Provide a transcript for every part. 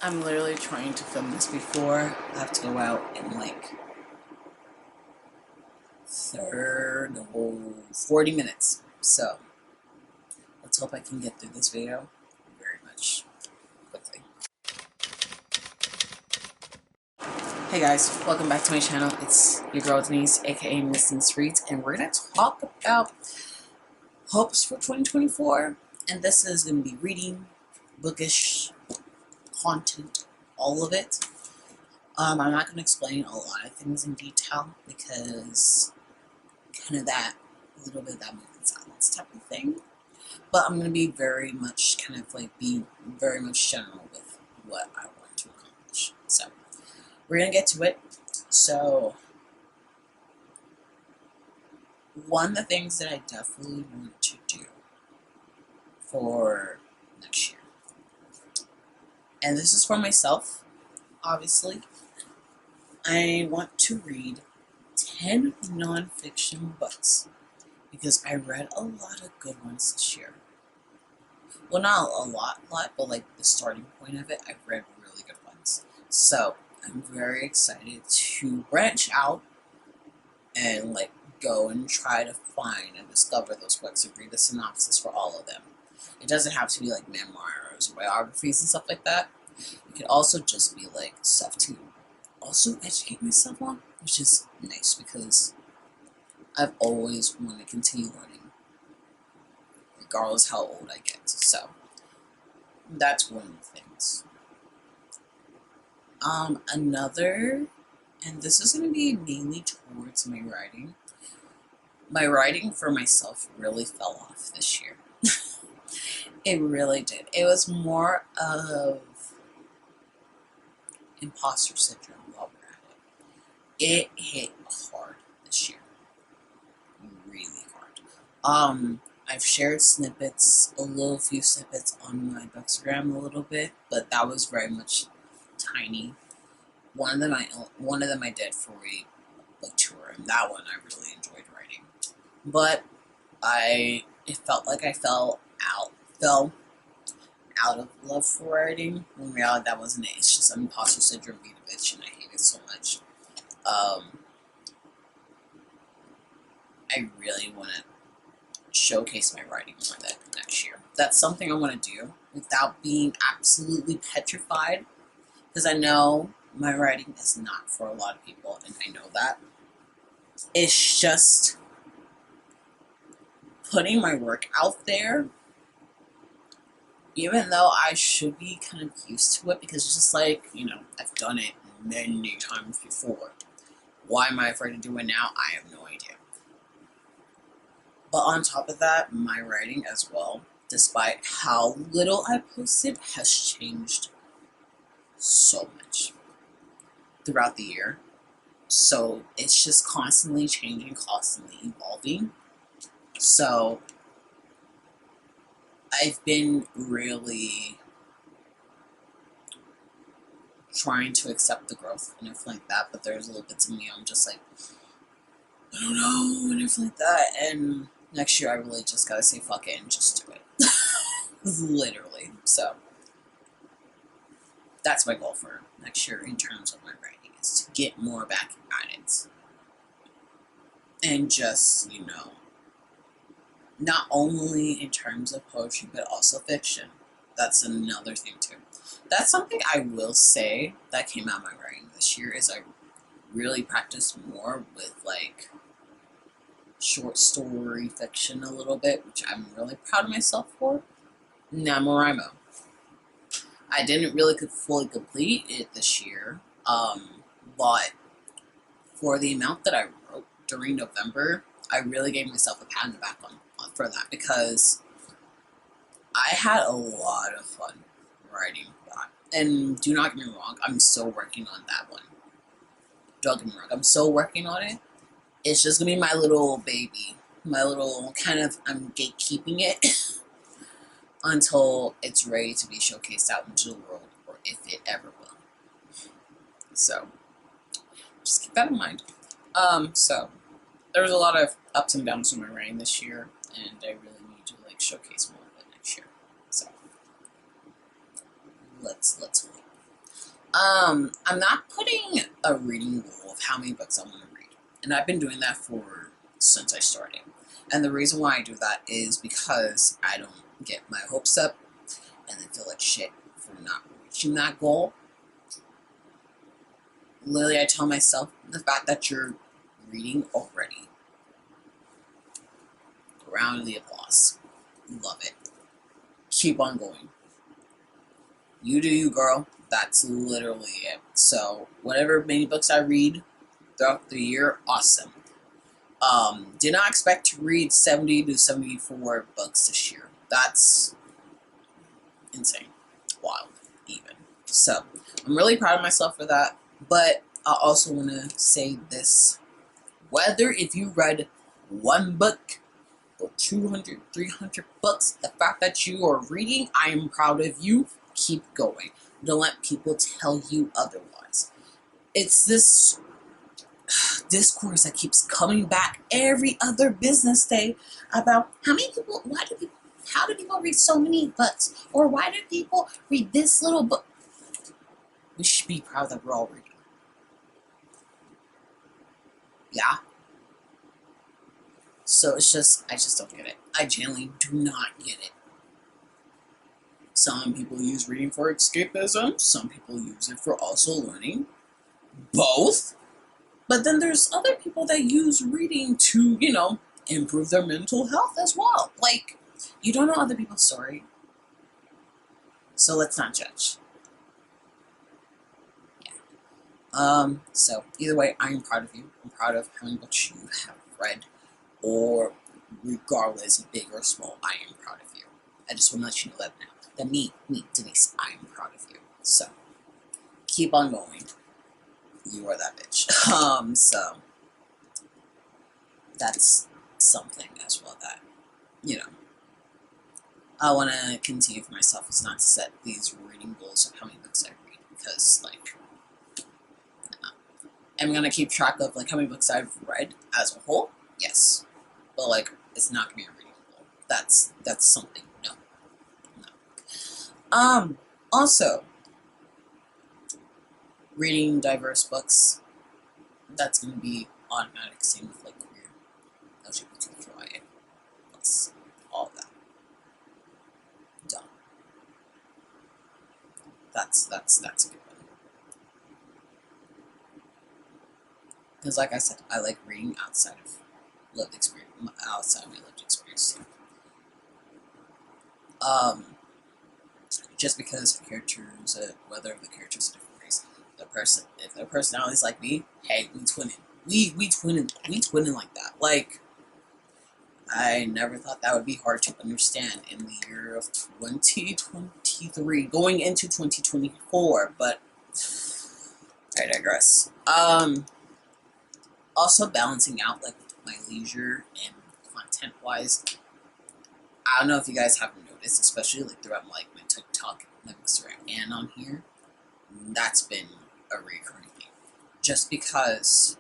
I'm literally trying to film this before I have to go out in like 40 minutes. So let's hope I can get through this video very much quickly. Hey guys, welcome back to my channel. It's your girl Denise, aka MissNiseReads, and we're gonna talk about hopes for 2024. And this is gonna be reading, bookish, content, all of it. I'm not going to explain a lot of things in detail because kind of that little bit of that movement silence type of thing. But I'm going to be very much be very much general with what I want to accomplish. So we're going to get to it. So one of the things that I definitely want to do for next year, and this is for myself, obviously, I want to read 10 non-fiction books because I read a lot of good ones this year. Well, not a lot, but like the starting point of it, I've read really good ones. So I'm very excited to branch out and like go and try to find and discover those books and read the synopsis for all of them. It doesn't have to be like memoirs or biographies and stuff like that. It could also just be like stuff to also educate myself on, which is nice because I've always wanted to continue learning, regardless how old I get. So that's one of the things. Another, and this is going to be mainly towards my writing. My writing for myself really fell off this year. It really did. It was more of imposter syndrome while we're at it. It hit hard this year. Really hard. I've shared snippets, a few snippets on my Bookstagram a little bit, but that was very much tiny. One of them I did for a book tour, and that one I really enjoyed writing. But it felt like I fell out of love for writing. In reality, that wasn't it. It's just imposter syndrome being a bitch, and I hate it so much. I really want to showcase my writing more next year. That's something I want to do without being absolutely petrified, because I know my writing is not for a lot of people, and I know that. It's just putting my work out there, even though I should be kind of used to it, because it's just like, I've done it many times before. Why am I afraid to do it now? I have no idea. But on top of that, my writing as well, despite how little I posted, has changed so much throughout the year. So it's just constantly changing, constantly evolving. So I've been really trying to accept the growth and everything like that, but there's little bits of me I'm just like, I don't know, and everything like that. And next year I really just gotta say fuck it and just do it. Literally. So that's my goal for next year in terms of my writing, is to get more back at it. And just, not only in terms of poetry, but also fiction. That's another thing too. That's something I will say that came out of my writing this year, is I really practiced more with like short story fiction a little bit, which I'm really proud of myself for. NaNoWriMo. I didn't really fully complete it this year, but for the amount that I wrote during November, I really gave myself a pat on the back for that, because I had a lot of fun writing that. And do not get me wrong, I'm still working on that one. Don't get me wrong, I'm still working on it. It's just gonna be my little baby. My little I'm gatekeeping it until it's ready to be showcased out into the world, or if it ever will. So just keep that in mind. So there was a lot of ups and downs in my writing this year, and I really need to showcase more of it next year. So let's wait. I'm not putting a reading goal of how many books I want to read. And I've been doing that for since I started. And the reason why I do that is because I don't get my hopes up and then feel like shit for not reaching that goal. Literally, I tell myself the fact that you're reading already. Round of the applause. Love it. Keep on going. You do you, girl. That's literally it. So, whatever many books I read throughout the year, awesome. Did not expect to read 70 to 74 books this year. That's insane. Wild, even. So, I'm really proud of myself for that. But I also want to say this. Whether if you read one book or 200, 300 books, the fact that you are reading, I am proud of you. Keep going. Don't let people tell you otherwise. It's this discourse that keeps coming back every other business day about how do people read so many books? Or why do people read this little book? We should be proud that we're all reading. Yeah? So I just don't get it. I genuinely do not get it. Some people use reading for escapism. Some people use it for also learning. Both. But then there's other people that use reading to, improve their mental health as well. Like, you don't know other people's story. So let's not judge. Yeah. So either way, I am proud of you. I'm proud of how many books you have read. Or regardless, big or small, I am proud of you. I just want to let you know that now. That me, Denise, I am proud of you. So, keep on going. You are that bitch. So, that's something as well that, I want to continue for myself is not to set these reading goals of how many books I read. Because, I'm going to keep track of, how many books I've read as a whole. Yes. But, it's not going to be a reading goal. That's something. No. Also, reading diverse books, that's going to be automatic, same with, queer, LGBTQIA, plus all of that. Done. That's a good one. Because, like I said, I like reading outside of my lived experience, too. Just because characters, whether the characters are different race, if their personality is like me, hey, we twinning. We twinning like that. I never thought that would be hard to understand in the year of 2023, going into 2024, but I digress. Also balancing out, my leisure and content-wise, I don't know if you guys have noticed, especially throughout my TikTok, Instagram, and on here, that's been a recurring thing. Just because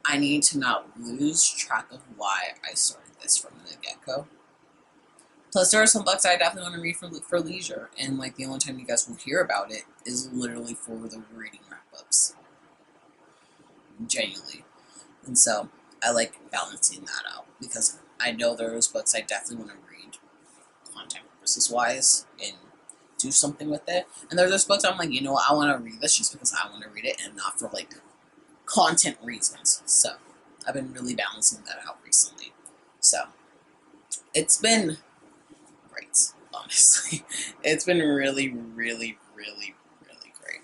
I need to not lose track of why I started this from the get-go. Plus, there are some books I definitely want to read for leisure, and the only time you guys will hear about it is literally for the reading wrap-ups. Genuinely. And so, I like balancing that out, because I know there's books I definitely want to read, content purposes-wise, and do something with it. And there's those books I'm I want to read this just because I want to read it, and not for, content reasons. So, I've been really balancing that out recently. So, it's been great, honestly. It's been really, really, really, really great.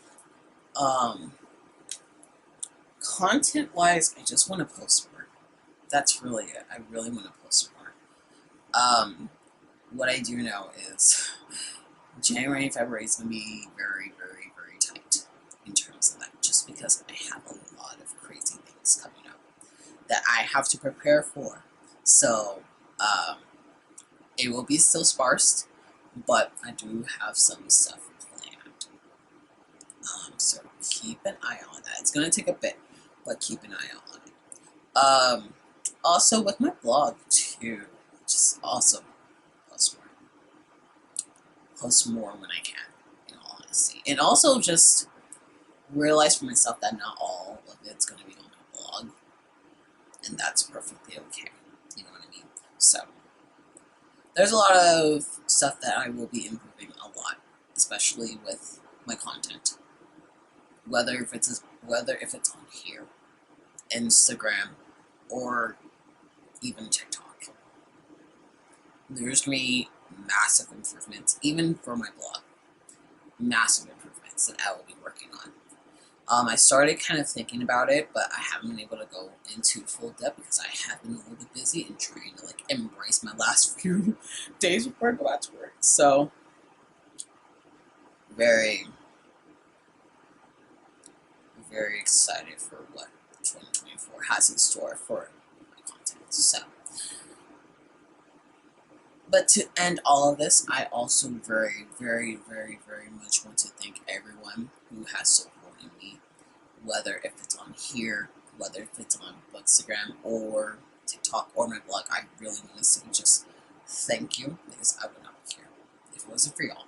Content-wise, I just want to post more. That's really it. I really want to post more. What I do know is January and February is going to be very, very, very tight in terms of that, just because I have a lot of crazy things coming up that I have to prepare for. So, it will be still sparse, but I do have some stuff planned. So keep an eye on that. It's going to take a bit, but keep an eye on it. Also with my blog too, which is awesome. post more when I can, in all honesty. And also just realize for myself that not all of it's going to be on my blog, and that's perfectly okay. You know what I mean? So there's a lot of stuff that I will be improving a lot, especially with my content. Whether if it's on here, Instagram, or even TikTok. There's going to be massive improvements, even for my blog. Massive improvements that I will be working on. I started kind of thinking about it, but I haven't been able to go into full depth because I have been a little bit busy and trying to like embrace my last few days before I go back to work. So, very, very excited for what 2024 has in store for my content. So, but to end all of this, I also very, very, very, very much want to thank everyone who has supported me, whether if it's on here, whether if it's on Bookstagram or TikTok or my blog. I really want to say just thank you, because I would not be here if it wasn't for y'all.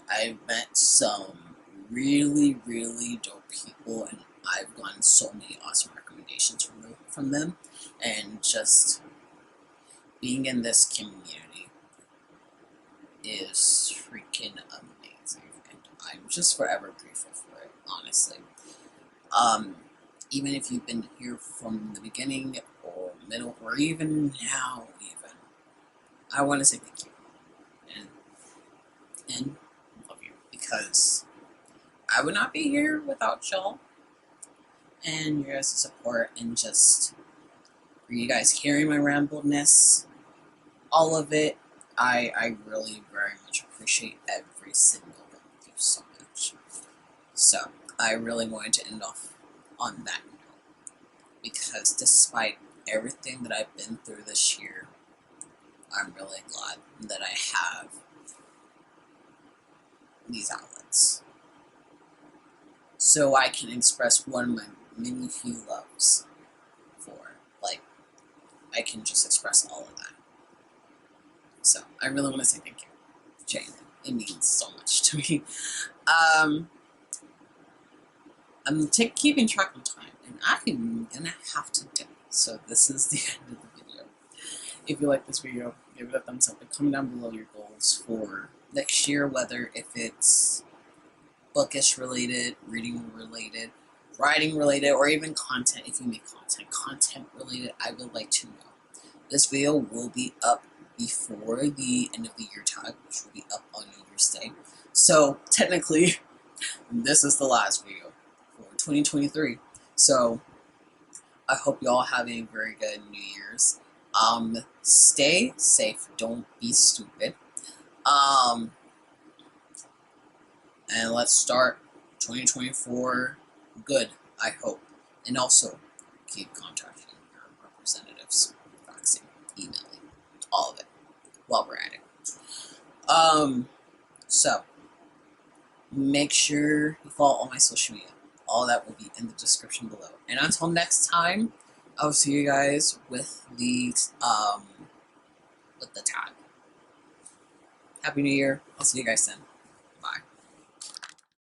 I've met some really, really dope people, and I've gotten so many awesome recommendations from them, and just being in this community is freaking amazing, and I'm just forever grateful for it, honestly. Even if you've been here from the beginning or middle or even now, I want to say thank you and love you, because I would not be here without y'all and your guys' support, and just for you guys hearing my rambleness, all of it. I really very much appreciate every single one of you so much. So I really wanted to end off on that note, because despite everything that I've been through this year, I'm really glad that I have these outlets, so I can express one of my many few loves for, like, I can just express all of that. So I really want to say thank you, Jane. It means so much to me. I'm keeping track of time, and I'm gonna have to dip. So this is the end of the video. If you like this video, give it a thumbs up and comment down below your goals for next year, whether if it's bookish related, reading related, writing related, or even content. If you make content related, I would like to know. This video will be up before the end of the year tag, which will be up on New Year's Day. So technically, this is the last video for 2023. So I hope y'all have a very good New Year's. Stay safe. Don't be stupid. And let's start 2024 good, I hope. And also, keep contacting your representatives, faxing, emailing, all of it, while we're at it. So, make sure you follow all my social media. All that will be in the description below. And until next time, I'll see you guys with the tag. Happy New Year. I'll see you guys then.